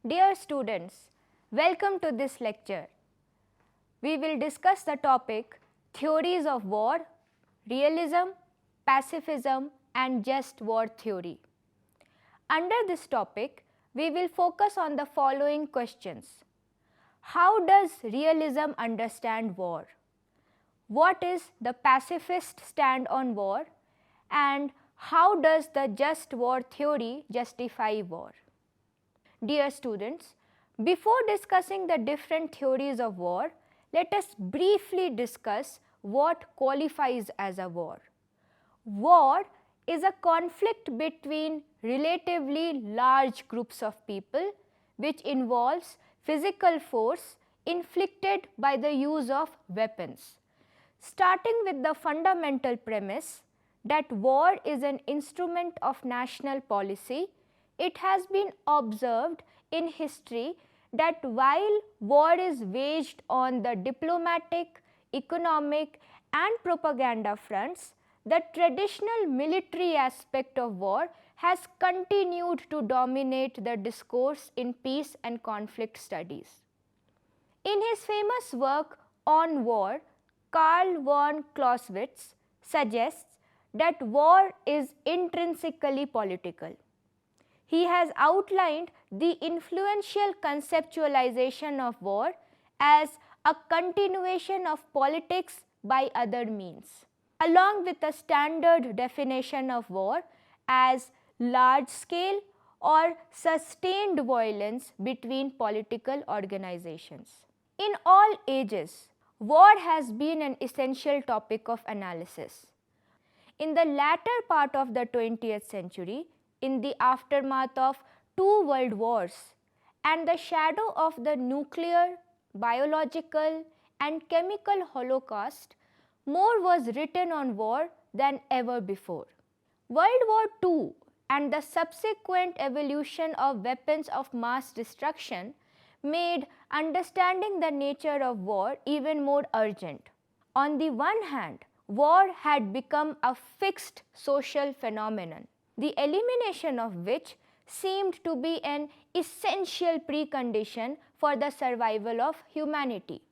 Dear students, welcome to this lecture. We will discuss the topic Theories of War, Realism, Pacifism and Just War Theory. Under this topic, we will focus on the following questions. How does realism understand war? What is the pacifist stand on war? And how does the just war theory justify war? Dear students, before discussing the different theories of war, let us briefly discuss what qualifies as a war. War is a conflict between relatively large groups of people which involves physical force inflicted by the use of weapons. Starting with the fundamental premise that war is an instrument of national policy, it has been observed in history that while war is waged on the diplomatic, economic and propaganda fronts, the traditional military aspect of war has continued to dominate the discourse in peace and conflict studies. In his famous work on war, Karl von Clausewitz suggests that war is intrinsically political. He has outlined the influential conceptualization of war as a continuation of politics by other means, along with a standard definition of war as large-scale or sustained violence between political organizations. In all ages, war has been an essential topic of analysis. In the latter part of the 20th century, in the aftermath of two world wars and the shadow of the nuclear, biological and chemical holocaust, more was written on war than ever before. World War II and the subsequent evolution of weapons of mass destruction made understanding the nature of war even more urgent. On the one hand, war had become a fixed social phenomenon, the elimination of which seemed to be an essential precondition for the survival of humanity.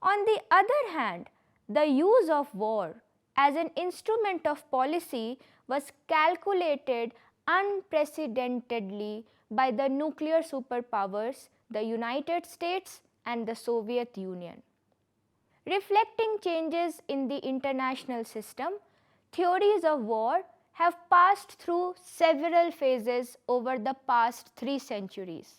On the other hand, the use of war as an instrument of policy was calculated unprecedentedly by the nuclear superpowers, the United States and the Soviet Union. Reflecting changes in the international system, theories of war have passed through several phases over the past 3 centuries.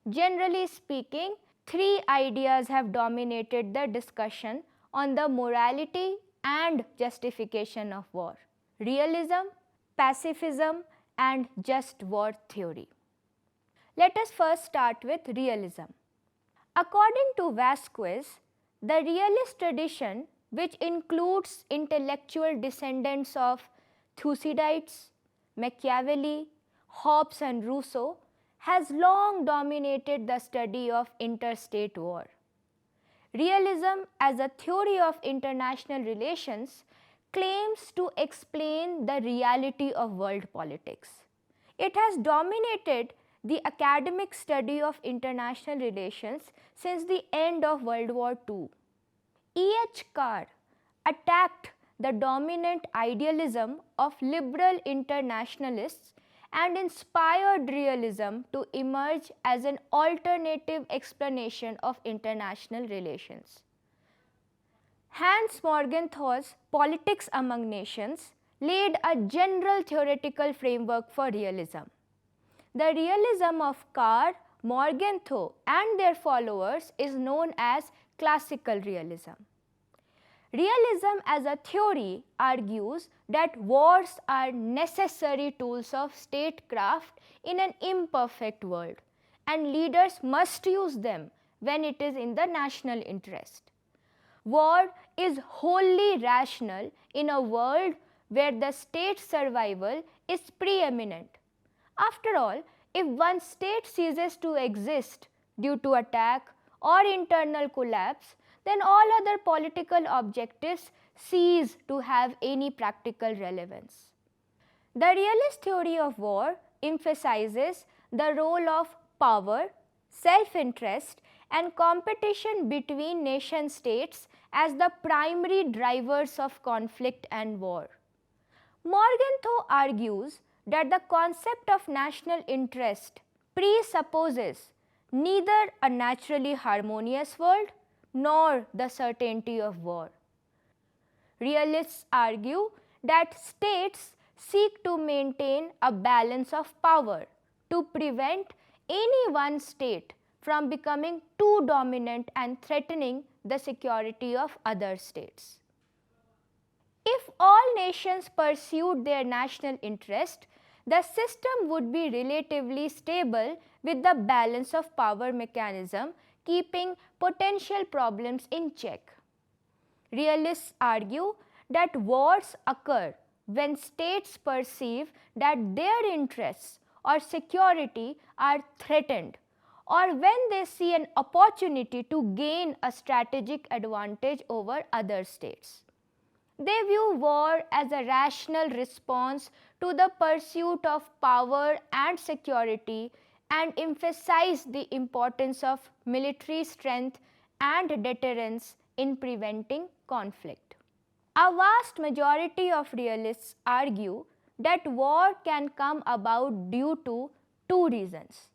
Generally speaking, 3 ideas have dominated the discussion on the morality and justification of war: realism, pacifism and just war theory. Let us first start with realism. According to Vasquez, the realist tradition, which includes intellectual descendants of Thucydides, Machiavelli, Hobbes and Rousseau, has long dominated the study of interstate war. Realism as a theory of international relations claims to explain the reality of world politics. It has dominated the academic study of international relations since the end of World War II. E. H. Carr attacked the dominant idealism of liberal internationalists and inspired realism to emerge as an alternative explanation of international relations. Hans Morgenthau's Politics Among Nations laid a general theoretical framework for realism. The realism of Carr, Morgenthau and their followers is known as classical realism. Realism as a theory argues that wars are necessary tools of statecraft in an imperfect world, and leaders must use them when it is in the national interest. War is wholly rational in a world where the state's survival is preeminent. After all, if one state ceases to exist due to attack or internal collapse, then all other political objectives cease to have any practical relevance. The realist theory of war emphasizes the role of power, self-interest, and competition between nation states as the primary drivers of conflict and war. Morgenthau argues that the concept of national interest presupposes neither a naturally harmonious world nor the certainty of war. Realists argue that states seek to maintain a balance of power to prevent any one state from becoming too dominant and threatening the security of other states. If all nations pursued their national interest, the system would be relatively stable with the balance of power mechanism keeping potential problems in check. Realists argue that wars occur when states perceive that their interests or security are threatened, or when they see an opportunity to gain a strategic advantage over other states. They view war as a rational response to the pursuit of power and security and emphasize the importance of military strength and deterrence in preventing conflict. A vast majority of realists argue that war can come about due to two reasons: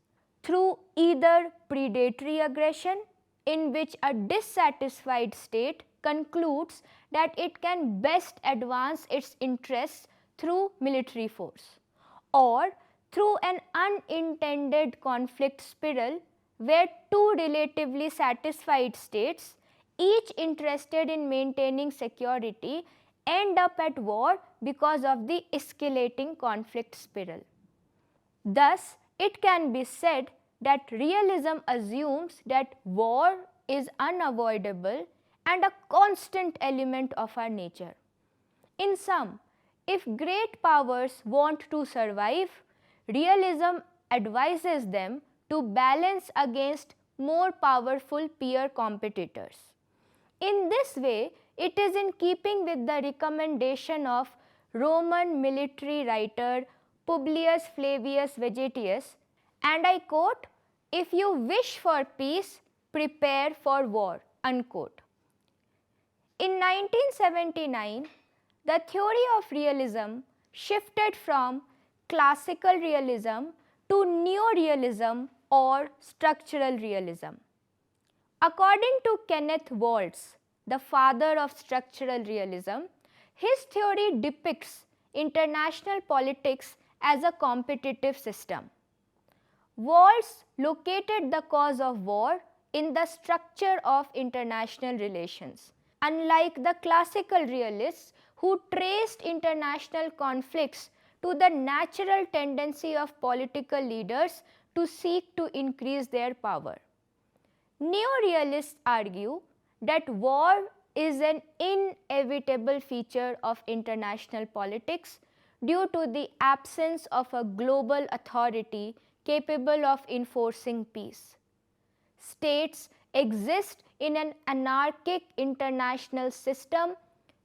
through either predatory aggression, in which a dissatisfied state concludes that it can best advance its interests through military force, or through an unintended conflict spiral where two relatively satisfied states, each interested in maintaining security, end up at war because of the escalating conflict spiral. Thus, it can be said that realism assumes that war is unavoidable and a constant element of our nature. In sum, if great powers want to survive, realism advises them to balance against more powerful peer competitors. In this way, it is in keeping with the recommendation of Roman military writer Publius Flavius Vegetius, and I quote, "If you wish for peace, prepare for war," unquote. In 1979, the theory of realism shifted from classical realism to neorealism or structural realism. According to Kenneth Waltz, the father of structural realism, his theory depicts international politics as a competitive system. Waltz located the cause of war in the structure of international relations, unlike the classical realists who traced international conflicts to the natural tendency of political leaders to seek to increase their power. Neorealists argue that war is an inevitable feature of international politics due to the absence of a global authority capable of enforcing peace. States exist in an anarchic international system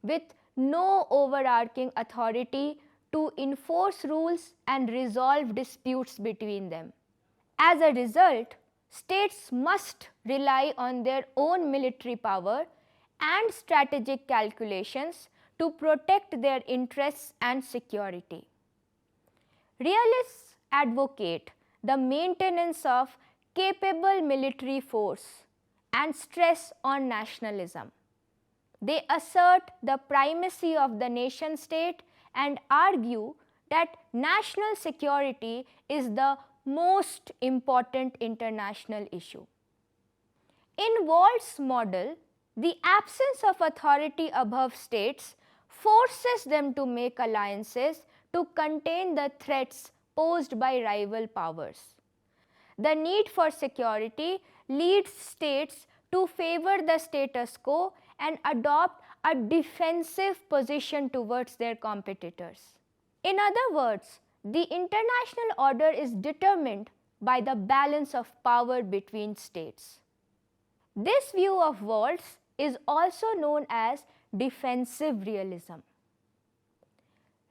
with no overarching authority to enforce rules and resolve disputes between them. As a result, states must rely on their own military power and strategic calculations to protect their interests and security. Realists advocate the maintenance of capable military force and stress on nationalism. They assert the primacy of the nation state and argue that national security is the most important international issue. In Waltz's model, the absence of authority above states forces them to make alliances to contain the threats posed by rival powers. The need for security leads states to favor the status quo and adopt a defensive position towards their competitors. In other words, the international order is determined by the balance of power between states. This view of Waltz is also known as defensive realism.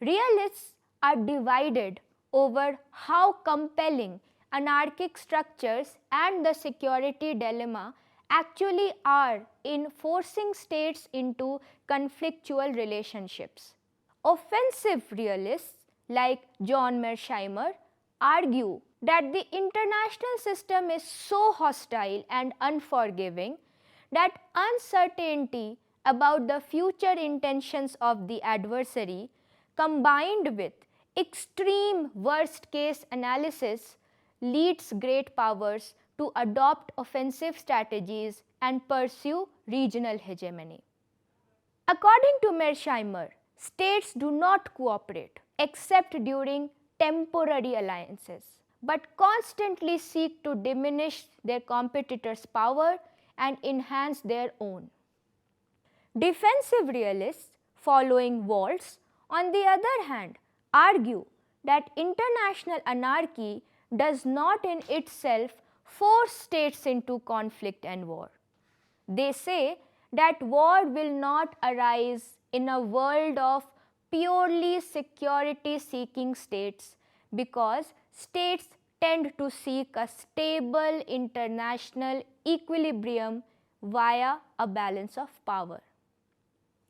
Realists are divided over how compelling anarchic structures and the security dilemma actually are in forcing states into conflictual relationships. Offensive realists like John Mearsheimer argue that the international system is so hostile and unforgiving that uncertainty about the future intentions of the adversary, combined with extreme worst case analysis, leads great powers to adopt offensive strategies and pursue regional hegemony. According to Mearsheimer, states do not cooperate except during temporary alliances, but constantly seek to diminish their competitors' power and enhance their own. Defensive realists, following Waltz, on the other hand, argue that international anarchy does not in itself force states into conflict and war. They say that war will not arise in a world of purely security seeking states because states tend to seek a stable international equilibrium via a balance of power.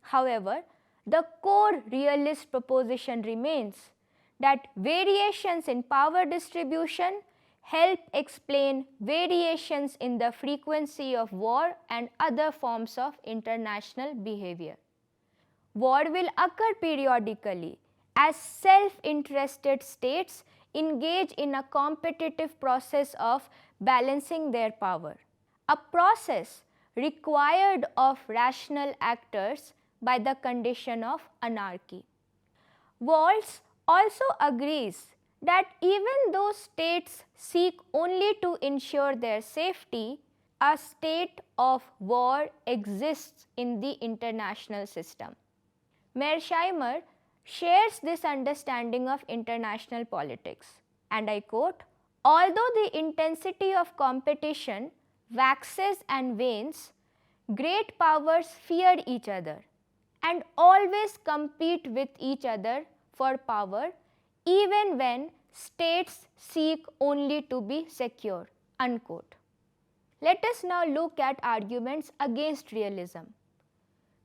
However, the core realist proposition remains that variations in power distribution help explain variations in the frequency of war and other forms of international behavior. War will occur periodically as self-interested states engage in a competitive process of balancing their power, a process required of rational actors by the condition of anarchy. Waltz also agrees that even though states seek only to ensure their safety, a state of war exists in the international system. Mearsheimer shares this understanding of international politics, and I quote, "Although the intensity of competition waxes and wanes, great powers fear each other and always compete with each other for power even when states seek only to be secure." Unquote. Let us now look at arguments against realism.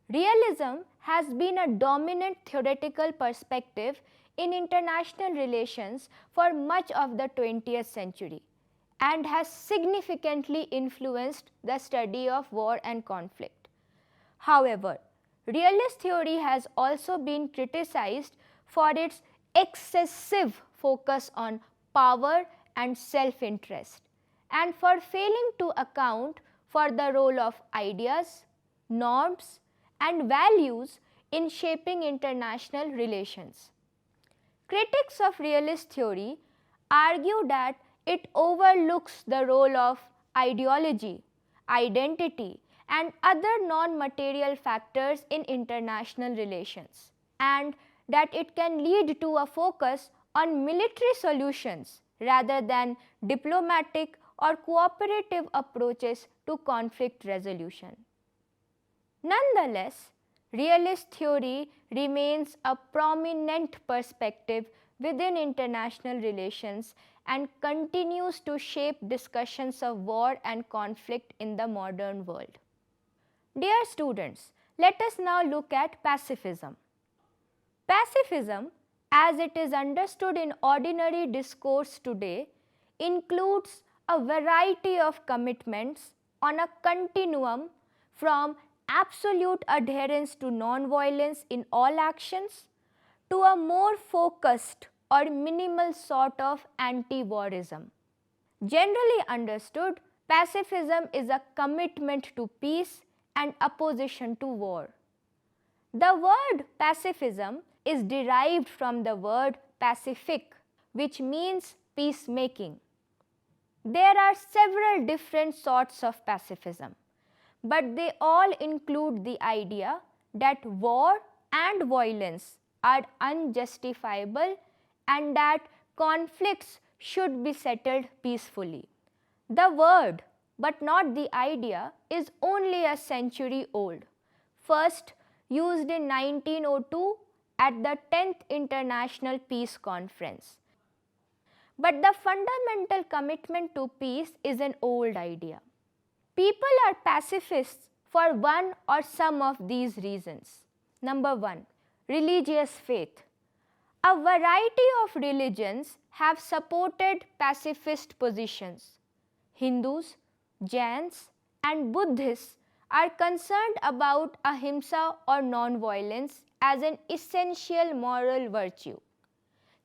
Realism has been a dominant theoretical perspective in international relations for much of the 20th century and has significantly influenced the study of war and conflict. However, realist theory has also been criticized for its excessive focus on power and self-interest and for failing to account for the role of ideas, norms, and values in shaping international relations. Critics of realist theory argue that it overlooks the role of ideology, identity, and other non-material factors in international relations, and that it can lead to a focus on military solutions rather than diplomatic or cooperative approaches to conflict resolution. Nonetheless, realist theory remains a prominent perspective within international relations and continues to shape discussions of war and conflict in the modern world. Dear students, let us now look at pacifism. Pacifism, as it is understood in ordinary discourse today, includes a variety of commitments on a continuum from absolute adherence to non-violence in all actions to a more focused or minimal sort of anti-warism. Generally understood, pacifism is a commitment to peace and opposition to war. The word pacifism is derived from the word pacific, which means peacemaking. There are several different sorts of pacifism, but they all include the idea that war and violence are unjustifiable and that conflicts should be settled peacefully. The word, but not the idea, is only a century old, first used in 1902 at the 10th International Peace Conference. But the fundamental commitment to peace is an old idea. People are pacifists for one or some of these reasons. Number one, religious faith. A variety of religions have supported pacifist positions. Hindus, Jains, and Buddhists are concerned about ahimsa or non-violence as an essential moral virtue.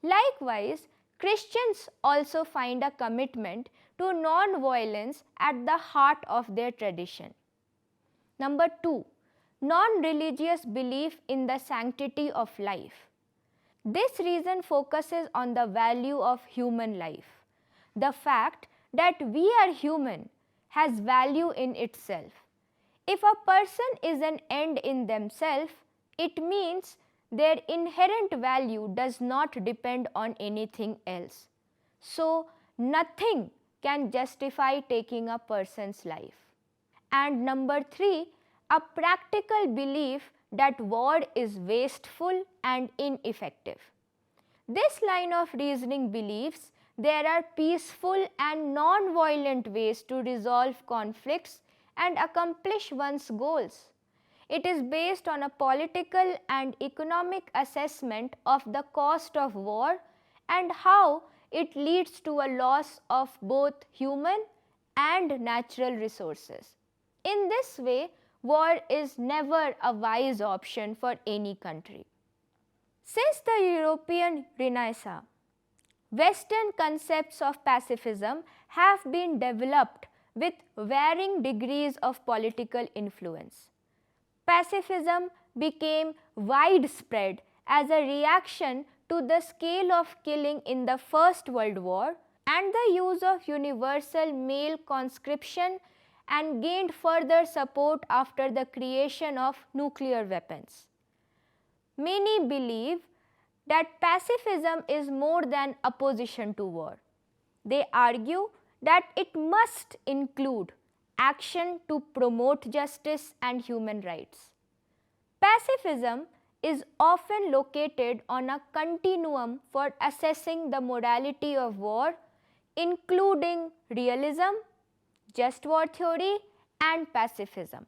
Likewise, Christians also find a commitment to non-violence at the heart of their tradition. Number two, non-religious belief in the sanctity of life. This reason focuses on the value of human life. The fact that we are human has value in itself. If a person is an end in themselves, it means their inherent value does not depend on anything else. So, nothing can justify taking a person's life. And number three, a practical belief that war is wasteful and ineffective. This line of reasoning believes there are peaceful and non-violent ways to resolve conflicts and accomplish one's goals. It is based on a political and economic assessment of the cost of war and how it leads to a loss of both human and natural resources. In this way, war is never a wise option for any country. Since the European Renaissance, Western concepts of pacifism have been developed with varying degrees of political influence. Pacifism became widespread as a reaction to the scale of killing in the First World War and the use of universal male conscription, and gained further support after the creation of nuclear weapons. Many believe that pacifism is more than opposition to war. They argue that it must include action to promote justice and human rights. Pacifism is often located on a continuum for assessing the morality of war, including realism, just war theory, and pacifism.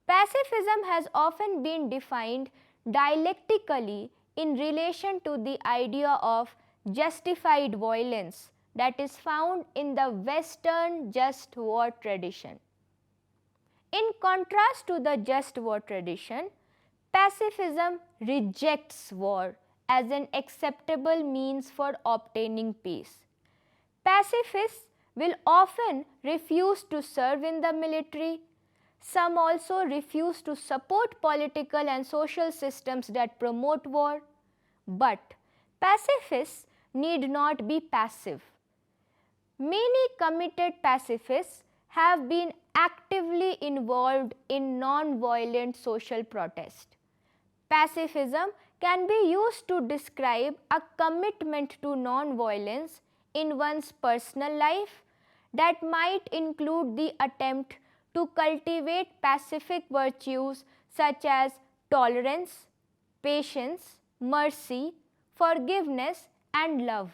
Pacifism has often been defined dialectically in relation to the idea of justified violence that is found in the Western just war tradition. In contrast to the just war tradition, pacifism rejects war as an acceptable means for obtaining peace. Pacifists will often refuse to serve in the military. Some also refuse to support political and social systems that promote war. But pacifists need not be passive. Many committed pacifists have been actively involved in non-violent social protest. Pacifism can be used to describe a commitment to non-violence in one's personal life that might include the attempt to cultivate pacific virtues such as tolerance, patience, mercy, forgiveness, and love.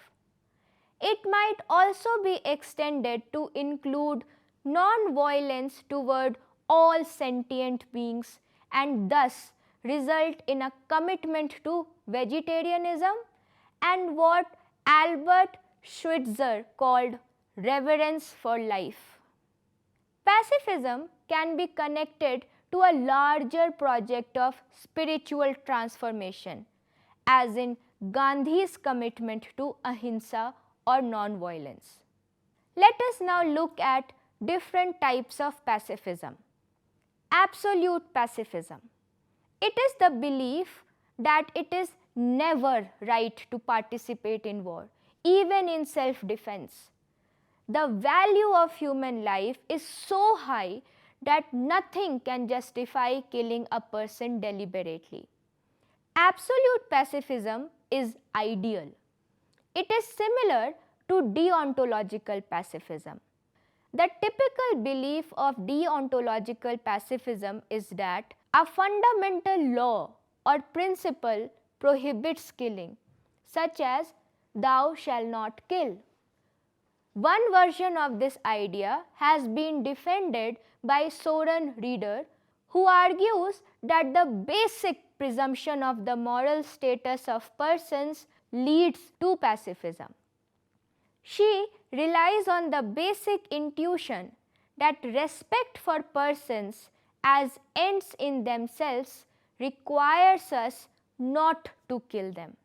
It might also be extended to include non-violence toward all sentient beings and thus result in a commitment to vegetarianism and what Albert Schweitzer called reverence for life. Pacifism can be connected to a larger project of spiritual transformation, as in Gandhi's commitment to ahimsa or non-violence. Let us now look at different types of pacifism. Absolute pacifism. It is the belief that it is never right to participate in war, even in self-defense. The value of human life is so high that nothing can justify killing a person deliberately. Absolute pacifism is ideal. It is similar to deontological pacifism. The typical belief of deontological pacifism is that a fundamental law or principle prohibits killing, such as thou shalt not kill. One version of this idea has been defended by Soren Rieder, who argues that the basic presumption of the moral status of persons leads to pacifism. She relies on the basic intuition that respect for persons as ends in themselves requires us not to kill them.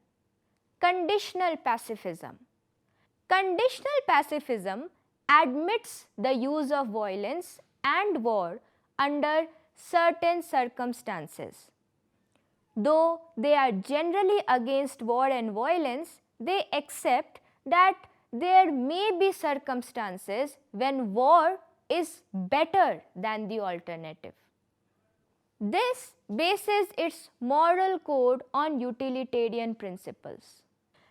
Conditional pacifism. Conditional pacifism admits the use of violence and war under certain circumstances. Though they are generally against war and violence, they accept that there may be circumstances when war is better than the alternative. This bases its moral code on utilitarian principles.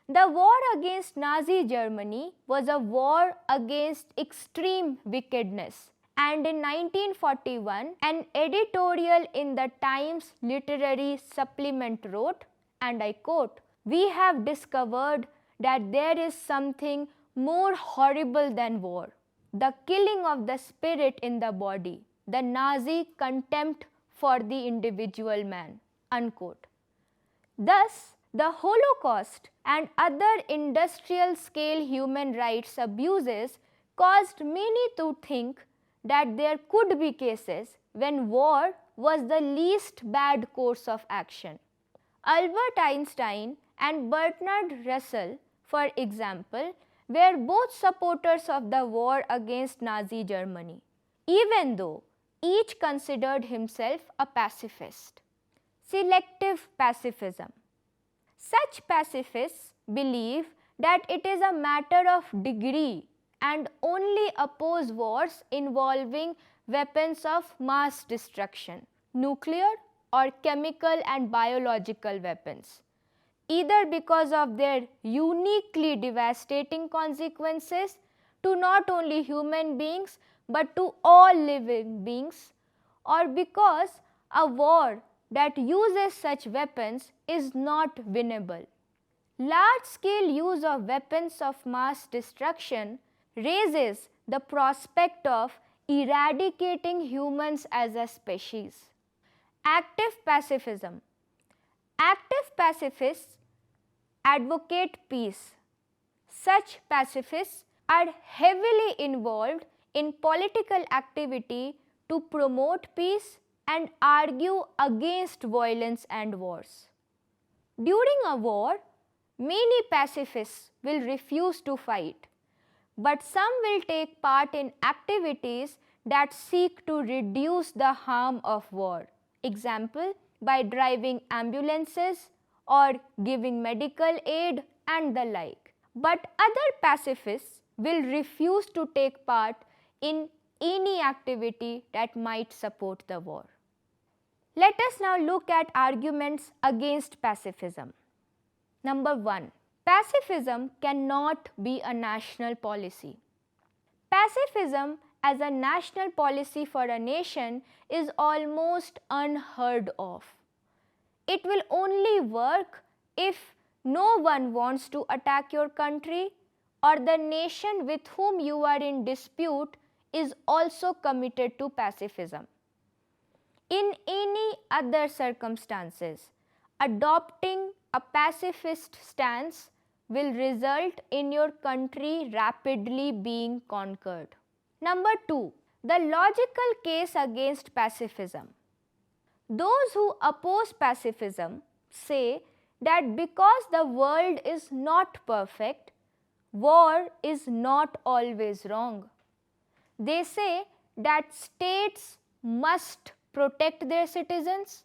The war against Nazi Germany was a war against extreme wickedness, and in 1941, an editorial in the Times Literary Supplement wrote, and I quote, "We have discovered that there is something more horrible than war, the killing of the spirit in the body, the Nazi contempt for the individual man," unquote. Thus, the Holocaust and other industrial scale human rights abuses caused many to think that there could be cases when war was the least bad course of action. Albert Einstein and Bertrand Russell, for example, were both supporters of the war against Nazi Germany, even though each considered himself a pacifist. Selective pacifism. Such pacifists believe that it is a matter of degree and only oppose wars involving weapons of mass destruction, nuclear or chemical and biological weapons, either because of their uniquely devastating consequences to not only human beings but to all living beings, or because a war that uses such weapons is not winnable. Large-scale use of weapons of mass destruction raises the prospect of eradicating humans as a species. Active pacifism. Active pacifists advocate peace. Such pacifists are heavily involved in political activity to promote peace and argue against violence and wars. During a war, many pacifists will refuse to fight, but some will take part in activities that seek to reduce the harm of war. Example, by driving ambulances or giving medical aid and the like. But other pacifists will refuse to take part in any activity that might support the war. Let us now look at arguments against pacifism. Number 1. Pacifism cannot be a national policy. Pacifism as a national policy for a nation is almost unheard of. It will only work if no one wants to attack your country or the nation with whom you are in dispute is also committed to pacifism. In any other circumstances, adopting a pacifist stance will result in your country rapidly being conquered. Number 2. The logical case against pacifism. Those who oppose pacifism say that because the world is not perfect, war is not always wrong. They say that states must protect their citizens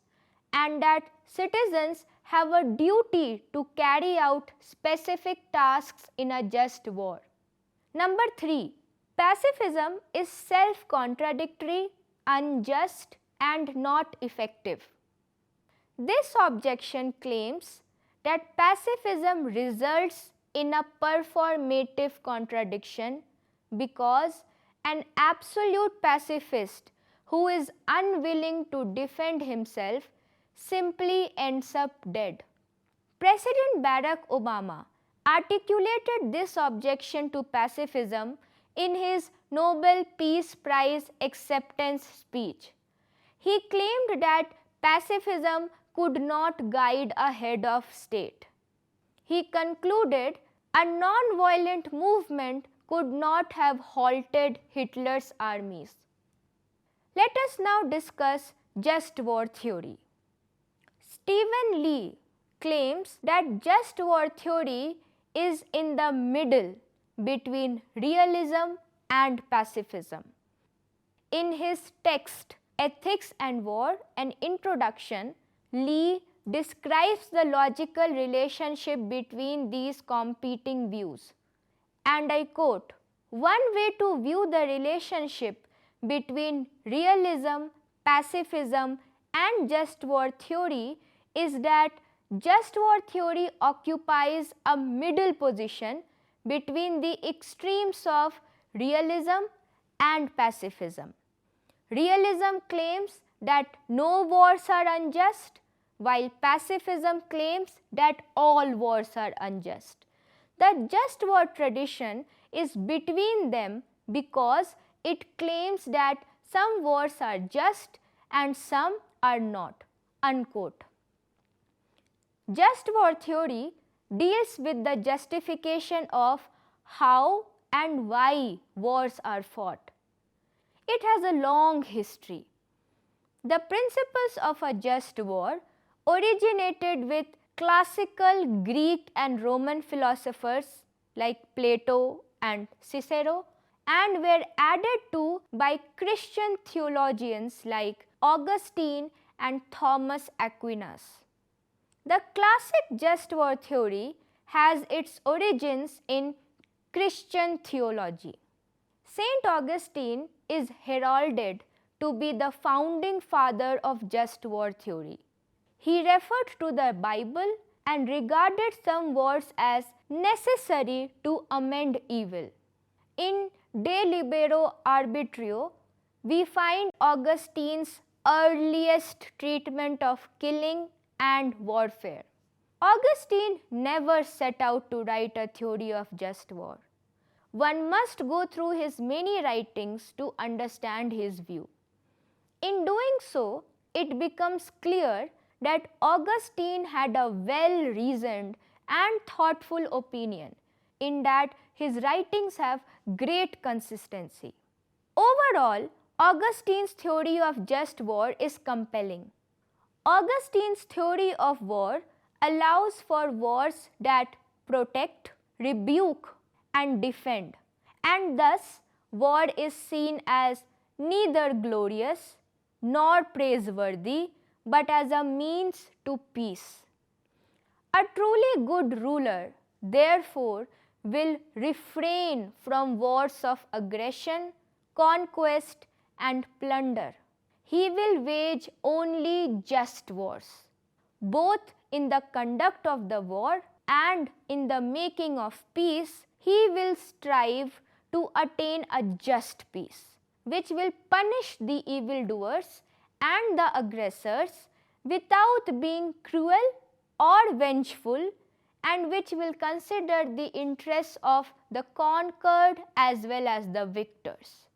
and that citizens have a duty to carry out specific tasks in a just war. Number 3. Pacifism is self-contradictory, unjust, and not effective. This objection claims that pacifism results in a performative contradiction because an absolute pacifist who is unwilling to defend himself simply ends up dead. President Barack Obama articulated this objection to pacifism in his Nobel Peace Prize acceptance speech. He claimed that pacifism could not guide a head of state. He concluded a non-violent movement could not have halted Hitler's armies. Let us now discuss just war theory. Stephen Lee claims that just war theory is in the middle between realism and pacifism. In his text Ethics and War, an introduction, Lee describes the logical relationship between these competing views. And I quote, "One way to view the relationship between realism, pacifism, and just war theory is that just war theory occupies a middle position between the extremes of realism and pacifism. Realism claims that no wars are unjust, while pacifism claims that all wars are unjust. The just war tradition is between them because it claims that some wars are just and some are not." Unquote. Just war theory deals with the justification of how and why wars are fought. It has a long history. The principles of a just war originated with classical Greek and Roman philosophers like Plato and Cicero and were added to by Christian theologians like Augustine and Thomas Aquinas. The classic just war theory has its origins in Christian theology. Saint Augustine is heralded to be the founding father of just war theory. He referred to the Bible and regarded some wars as necessary to amend evil. In De Libero Arbitrio, we find Augustine's earliest treatment of killing and warfare. Augustine never set out to write a theory of just war. One must go through his many writings to understand his view. In doing so, it becomes clear that Augustine had a well-reasoned and thoughtful opinion, in that his writings have great consistency. Overall, Augustine's theory of just war is compelling. Augustine's theory of war allows for wars that protect, rebuke, and defend, and thus war is seen as neither glorious nor praiseworthy, but as a means to peace. A truly good ruler, therefore, will refrain from wars of aggression, conquest, and plunder. He will wage only just wars, both in the conduct of the war and in the making of peace. He will strive to attain a just peace, which will punish the evildoers and the aggressors without being cruel or vengeful, and which will consider the interests of the conquered as well as the victors.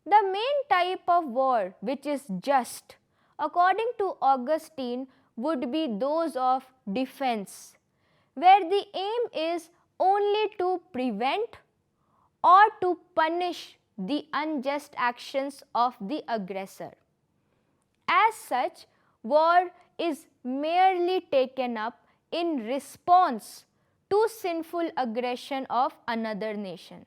The main type of war which is just, according to Augustine, would be those of defense, where the aim is only to prevent or to punish the unjust actions of the aggressor. As such, war is merely taken up in response to sinful aggression of another nation.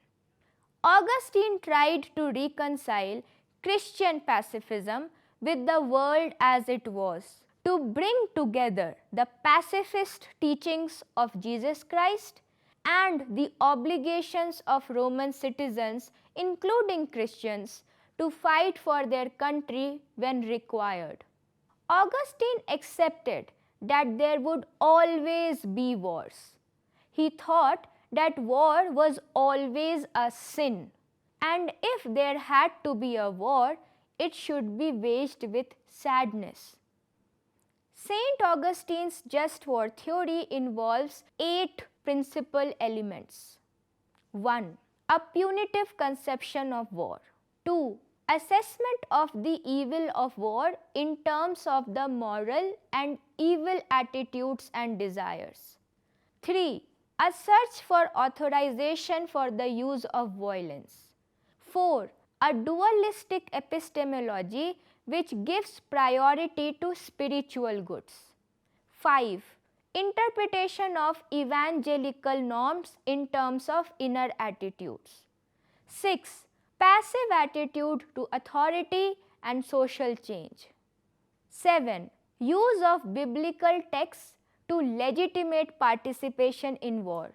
Augustine tried to reconcile Christian pacifism with the world as it was, to bring together the pacifist teachings of Jesus Christ and the obligations of Roman citizens, including Christians, to fight for their country when required. Augustine accepted that there would always be wars. He thought that war was always a sin, and if there had to be a war, it should be waged with sadness. Saint Augustine's just war theory involves 8 principal elements. 1. A punitive conception of war. 2. Assessment of the evil of war in terms of the moral and evil attitudes and desires. 3. A search for authorization for the use of violence. 4. A dualistic epistemology which gives priority to spiritual goods. 5. Interpretation of evangelical norms in terms of inner attitudes. 6. Passive attitude to authority and social change. 7. Use of biblical texts to legitimate participation in war.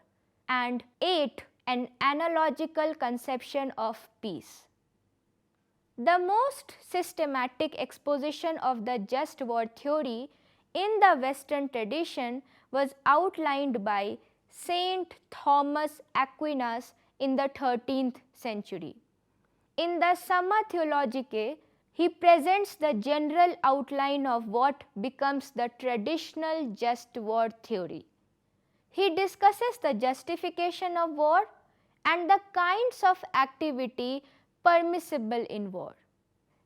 And 8. An analogical conception of peace. The most systematic exposition of the just war theory in the Western tradition was outlined by Saint Thomas Aquinas in the 13th century. In the Summa Theologicae, he presents the general outline of what becomes the traditional just war theory. He discusses the justification of war and the kinds of activity permissible in war.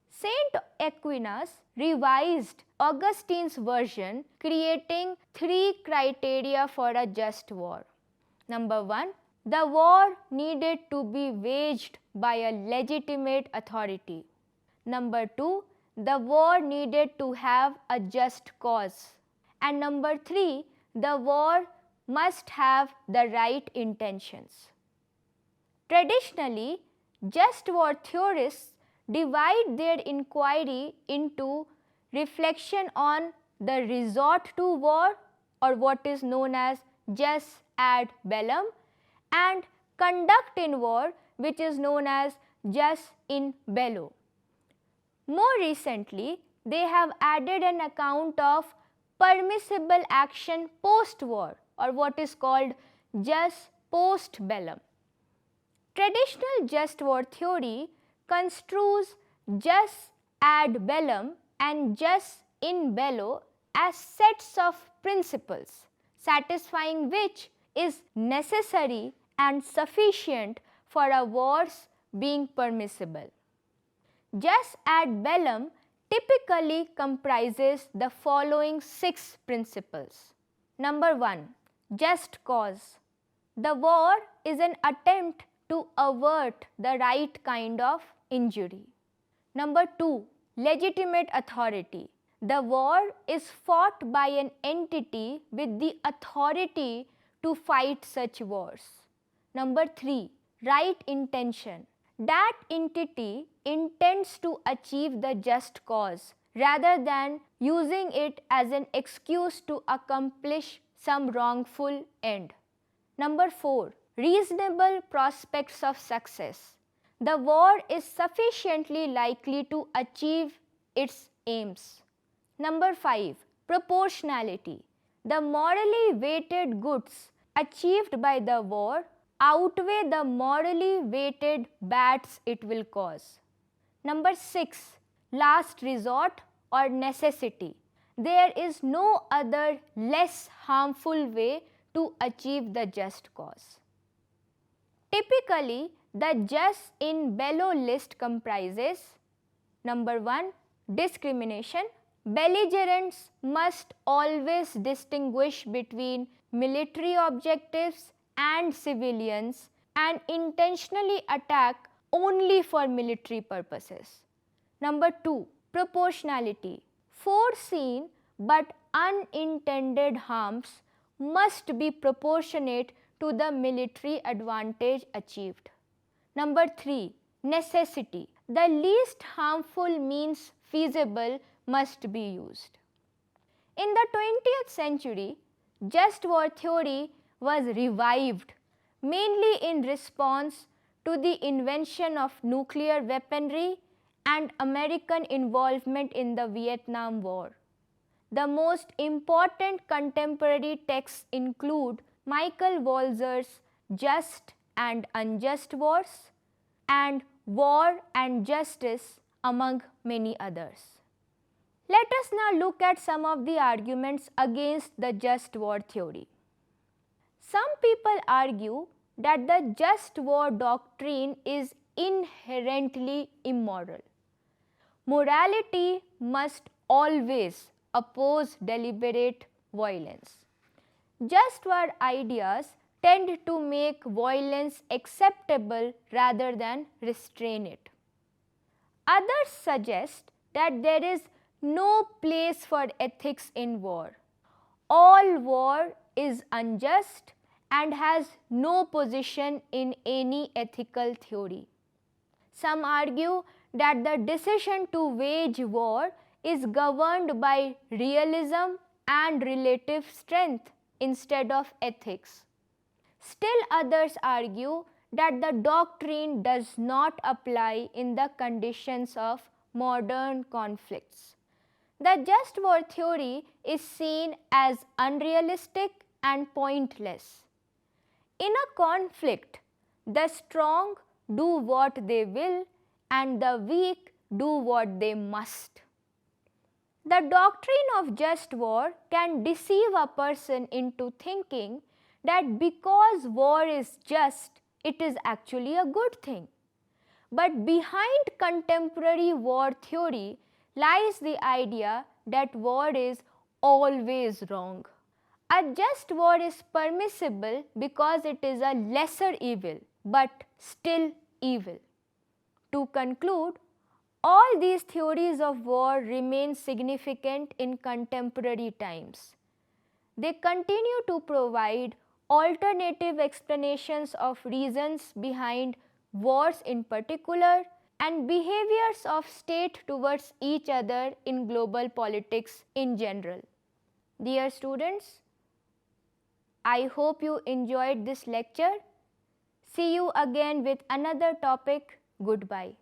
Saint Aquinas revised Augustine's version, creating 3 criteria for a just war. Number 1. The war needed to be waged by a legitimate authority. Number 2. The war needed to have a just cause. And number 3. The war must have the right intentions. Traditionally, just war theorists divide their inquiry into reflection on the resort to war, or what is known as jus ad bellum, and conduct in war, which is known as jus in bello. More recently, they have added an account of permissible action post-war, or what is called jus post bellum. Traditional just war theory construes jus ad bellum and jus in bello as sets of principles, satisfying which is necessary and sufficient for a war's being permissible. Jus ad bellum typically comprises the following 6 principles. Number 1. Just cause. The war is an attempt to avert the right kind of injury. Number 2. Legitimate authority. The war is fought by an entity with the authority to fight such wars. Number 3. Right intention. That entity intends to achieve the just cause rather than using it as an excuse to accomplish some wrongful end. Number 4. Reasonable prospects of success. The war is sufficiently likely to achieve its aims. Number 5. Proportionality. The morally weighted goods achieved by the war outweigh the morally weighted bads it will cause. Number 6. Last resort or necessity. There is no other less harmful way to achieve the just cause. Typically, the jus in bello list comprises: number 1. Discrimination. Belligerents must always distinguish between military objectives and civilians and intentionally attack only for military purposes. Number 2. Proportionality. Foreseen but unintended harms must be proportionate to the military advantage achieved. Number 3. Necessity. The least harmful means feasible must be used. In the 20th century, just war theory was revived mainly in response to the invention of nuclear weaponry and American involvement in the Vietnam War. The most important contemporary texts include Michael Walzer's Just and Unjust Wars and War and Justice, among many others. Let us now look at some of the arguments against the just war theory. Some people argue that the just war doctrine is inherently immoral. Morality must always oppose deliberate violence. Just war ideas tend to make violence acceptable rather than restrain it. Others suggest that there is no place for ethics in war. All war is unjust and has no position in any ethical theory. Some argue that the decision to wage war is governed by realism and relative strength instead of ethics. Still others argue that the doctrine does not apply in the conditions of modern conflicts. The just war theory is seen as unrealistic and pointless. In a conflict, the strong do what they will and the weak do what they must. The doctrine of just war can deceive a person into thinking that because war is just, it is actually a good thing. But behind contemporary war theory lies the idea that war is always wrong. A just war is permissible because it is a lesser evil, but still evil. To conclude, all these theories of war remain significant in contemporary times. They continue to provide alternative explanations of reasons behind wars in particular and behaviors of state towards each other in global politics in general. Dear students, I hope you enjoyed this lecture. See you again with another topic. Goodbye.